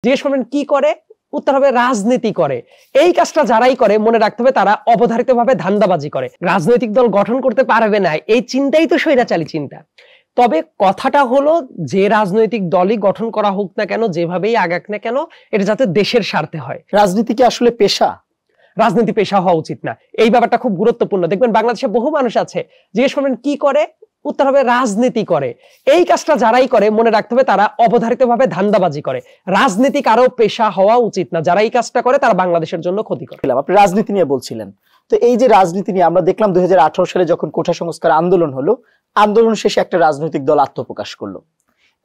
জিজ্ঞেস করবেন কি করে, উত্তর হবে রাজনীতি করে। এই কাজটা যারাই করে মনে রাখতে হবে তারা অবধারিতভাবে ধান্দাবাজি করে। রাজনৈতিক দল গঠন করতে পারবে না, এই চিন্তাই তো স্বৈরাচারী চিন্তা। তবে কথাটা হলো যে রাজনৈতিক দলই গঠন করা হোক না কেন, যেভাবেই আগাক না কেন, এটা যাতে দেশের স্বার্থে হয়। রাজনীতি কি আসলে পেশা? রাজনীতি পেশা হওয়া উচিত না, এই ব্যাপারটা খুব গুরুত্বপূর্ণ। দেখবেন বাংলাদেশে বহু মানুষ আছে, জিজ্ঞেস করবেন কি করে, উত্তর হবে রাজনীতি করে। এই কাজটা যারাই করে মনে রাখতে হবে তারা অবধারিতভাবে ধান্দাবাজি করে। রাজনীতি কারো পেশা হওয়া উচিত না, যারা এই কাজটা করে তারা বাংলাদেশের জন্য ক্ষতিকর। আপনি রাজনীতি নিয়ে বলছিলেন, তো এই যে রাজনীতি নিয়ে আমরা দেখলাম 2018 সালে যখন কোটা সংস্কার আন্দোলন হলো, আন্দোলন শেষে একটা রাজনৈতিক দল আত্মপ্রকাশ করলো।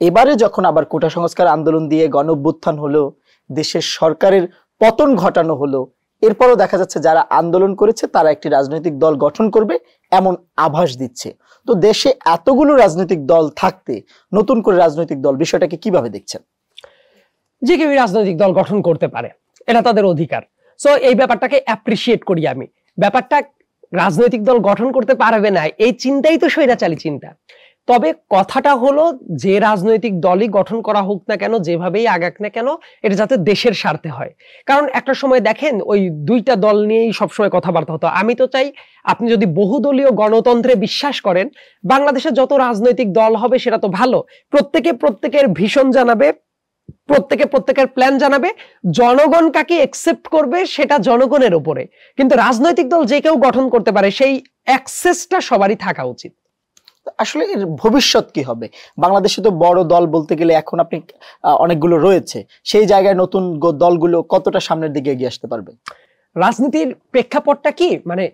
এবারে যখন আবার কোটা সংস্কার আন্দোলন দিয়ে গণঅভ্যুত্থান হলো, দেশের সরকারের পতন ঘটানো হলো, এরপরও দেখা যাচ্ছে যারা আন্দোলন করেছে তারা একটি রাজনৈতিক দল গঠন করবে এমন আভাস দিচ্ছে। তো দেশে এতগুলো রাজনৈতিক দল থাকতে নতুন করে রাজনৈতিক দল বিষয়টাকে কিভাবে দেখছেন? যে কেউ রাজনৈতিক দল গঠন করতে পারে, এটা তাদের অধিকার। সো এই ব্যাপারটাকে অ্যাপ্রিসিয়েট করি আমি। ব্যাপারটা রাজনৈতিক দল গঠন করতে পারবে না, এই চিন্তাই তো স্বৈরাচারী চিন্তা। তবে কথাটা হলো যে রাজনৈতিক দলই গঠন করা হোক না কেন, যেভাবেই আগাক না কেন, এটা যাতে দেশের স্বার্থে হয়। কারণ একটা সময় দেখেন ওই দুইটা দল নিয়েই সবসময় কথাবার্তা হতো। আমি তো চাই আপনি যদি বহুদলীয় গণতন্ত্রে বিশ্বাস করেন, বাংলাদেশে যত রাজনৈতিক দল হবে সেটা তো ভালো। প্রত্যেকে প্রত্যেকের ভিশন জানাবে, প্রত্যেকে প্রত্যেকের প্ল্যান জানাবে, জনগণ কাকে একসেপ্ট করবে সেটা জনগণের উপরে। কিন্তু রাজনৈতিক দল যে কেউ গঠন করতে পারে, সেই অ্যাক্সেসটা সবারই থাকা উচিত। আসলে এর ভবিষ্যৎ কি হবে? বাংলাদেশে তো বড় দল বলতে গেলে এখন আপনি অনেকগুলো রয়েছে, সেই জায়গায় নতুন দলগুলো কতটা সামনের দিকে এগিয়ে আসতে পারবে? রাজনীতির প্রেক্ষাপটটা কি, মানে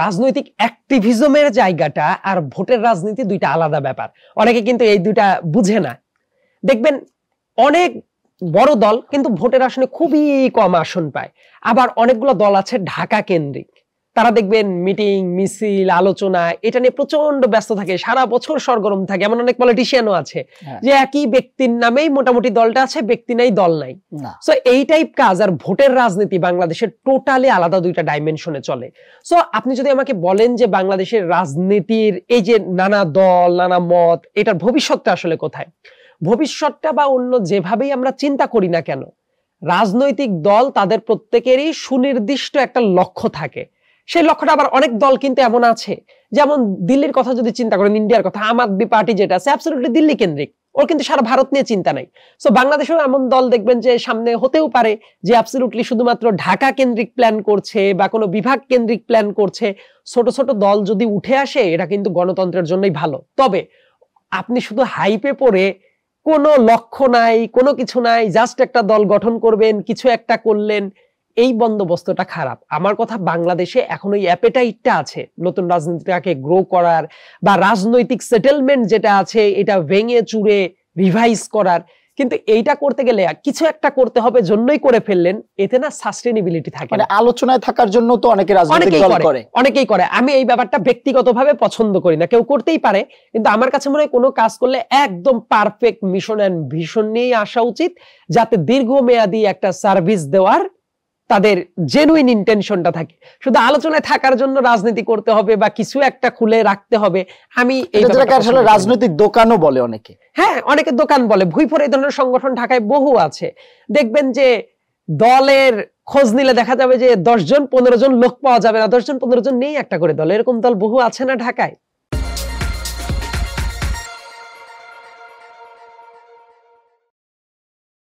রাজনৈতিক অ্যাক্টিভিজমের জায়গাটা আর ভোটের রাজনীতি দুইটা আলাদা ব্যাপার। অনেকে কিন্তু এই দুইটা বুঝে না। দেখবেন অনেক বড় দল কিন্তু ভোটের আসনে খুবই কম আসন পায়। আবার অনেকগুলো দল আছে ঢাকা কেন্দ্রিক, তারা দেখবেন মিটিং মিছিল আলোচনা এটা নিয়ে প্রচন্ড ব্যস্ত থাকে, সারা বছর সরগরম থাকে। এমন অনেক পলিটিশিয়ানও আছে যে একই ব্যক্তির নামেই মোটামুটি দলটা আছে, ব্যক্তি নাই দল নাই। সো এই টাইপ কাজ আর ভোটের রাজনীতি বাংলাদেশের টোটালি আলাদা দুইটা ডাইমেনশনে চলে। সো আপনি যদি আমাকে বলেন যে বাংলাদেশের রাজনীতির এই যে নানা দল নানা মত, এটার ভবিষ্যৎটা আসলে কোথায়, ভবিষ্যৎটা বা অন্য যেভাবেই আমরা চিন্তা করি না কেন, রাজনৈতিক দল তাদের প্রত্যেকেরই সুনির্দিষ্ট একটা লক্ষ্য থাকে। সেই লক্ষ্যটা আবার অনেক দল কিন্তু এমন আছে, যেমন দিল্লির কথা যদি চিন্তা করেন, ইন্ডিয়ার কথা, আম আদমি পার্টি যেটা আছে অ্যাবসলিউটলি দিল্লি কেন্দ্রিক, ওর কিন্তু সারা ভারত নিয়ে চিন্তা নাই। সো বাংলাদেশেও এমন দল দেখবেন যে সামনে হতেও পারে যে অ্যাবসলিউটলি শুধুমাত্র ঢাকা কেন্দ্রিক প্ল্যান করছে বা কোনো বিভাগ কেন্দ্রিক প্ল্যান করছে। ছোট ছোট দল যদি উঠে আসে এটা কিন্তু গণতন্ত্রের জন্যই ভালো। তবে আপনি শুধু হাইপে পড়ে কোনো লক্ষ্য নাই, কোনো কিছু নাই, জাস্ট একটা দল গঠন করবেন, কিছু একটা করলেন, এই বন্দোবস্তটা খারাপ। আমার কথা, বাংলাদেশে এখন ওই অ্যাপেটাইটটা আছে নতুন রাজনীতিটাকে গ্রো করার বা রাজনৈতিক সেটেলমেন্ট যেটা আছে এটা ভেঙে চুরে রিভাইজ করার, কিন্তু এইটা করতে গেলে কিছু একটা করতে হবে, জন্যই করে ফেললেন, এতে না সাস্টেনেবিলিটি থাকে না। আলোচনায় থাকার জন্য তো অনেকে রাজনৈতিক দল করে, অনেকেই করে। আমি এই ব্যাপারটা ব্যক্তিগতভাবে পছন্দ করি না, কেউ করতেই পারে, কিন্তু আমার কাছে মনে হয় কোনো কাজ করলে একদম পারফেক্ট মিশন এন্ড ভিশন নিয়ে আসা উচিত, যাতে দীর্ঘমেয়াদী একটা সার্ভিস দেওয়ার তাদের জেনুইন ইন্টেনশনটা থাকে। শুধু আলোচনায় থাকার জন্য রাজনীতি করতে হবে বা কিছু একটা খুলে রাখতে হবে, আমি আসলে রাজনৈতিক দোকানও বলে অনেকে। হ্যাঁ, অনেকে দোকান বলে। ভুইফোর এই ধরনের সংগঠন ঢাকায় বহু আছে। দেখবেন যে দলের খোঁজ নিলে দেখা যাবে যে 10 জন 15 জন লোক পাওয়া যাবে না, 10 জন 15 জন নেই একটা করে দল, এরকম দল বহু আছে না ঢাকায়।